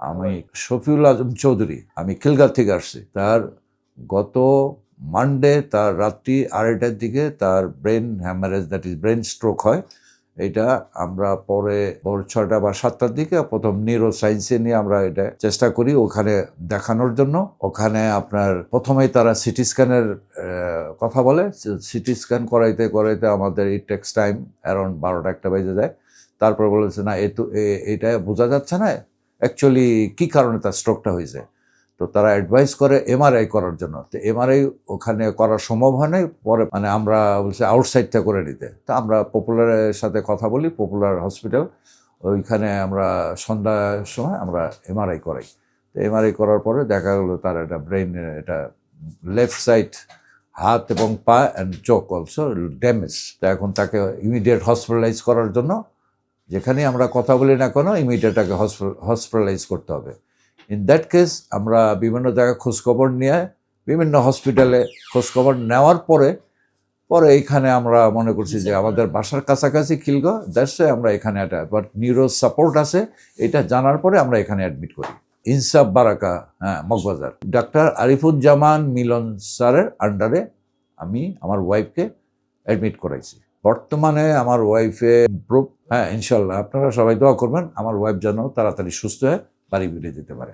আমি শফিউল আজম চৌধুরী, আমি খিলগাঁও থেকে আসছি। তার গত মানডে তার রাত্রি 2:30টার দিকে তার brain haemorrhage, that is brain stroke হয়। এটা আমরা পরে ভোর 6টা বা 7টার দিকে প্রথম নিউরো সায়েন্সে নিয়ে আমরা এটা চেষ্টা করি ওখানে দেখানোর জন্য। ওখানে আপনার প্রথমেই তারা সিটি স্ক্যানের কথা বলে। সিটি স্ক্যান করাইতে করাইতে আমাদের ইট টেক্স টাইম, অ্যারাউন্ড 12টা 1টা বেজে যায়। তারপর বলেছে না, এটা বোঝা যাচ্ছে না অ্যাকচুয়ালি কী কারণে তার স্ট্রোকটা হয়েছে। তো তারা অ্যাডভাইস করে এমআরআই করার জন্য। তো এমআরআই ওখানে করা সম্ভব হয় নাই। পরে মানে আমরা বলছি আউটসাইডটা করে নিতে। তো আমরা পপুলারের সাথে কথা বলি, পপুলার হসপিটাল, ওইখানে আমরা সন্ধ্যার সময় আমরা এমআরআই করাই। তো এমআরআই করার পরে দেখা গেলো তার একটা ব্রেইনের এটা লেফট সাইড হাত এবং পা অ্যান্ড চোখ অলসো ড্যামেজ। তো এখন তাকে ইমিডিয়েট হসপিটালাইজ করার জন্য, যেখানে আমরা কথা বলি না কেন, ইমিডিয়েট তাকে হসপিটালাইজ করতে হবে। ইন দ্যাট কেস আমরা বিভিন্ন জায়গায় খোঁজখবর নিয়ে বিভিন্ন হসপিটালে খোঁজখবর নেওয়ার পরে এইখানে আমরা মনে করছি যে আমাদের বাসার কাছাকাছি খিলগাঁও, দ্যাটস আমরা এখানে একটা বাট নিউরো সাপোর্ট আছে, এটা জানার পরে আমরা এখানে অ্যাডমিট করি। ইনসাফ বারাকা, মগবাজার। ডাক্তার আরিফুজ্জামান মিলন স্যারের আন্ডারে আমি আমার ওয়াইফকে অ্যাডমিট করাইছি। বর্তমানে আমার ওয়াইফে ইনশাল্লাহ আপনারা সবাই দোয়া করবেন আমার ওয়াইফ যেন তাড়াতাড়ি সুস্থ হয়ে বাড়ি ফিরে যেতে পারে।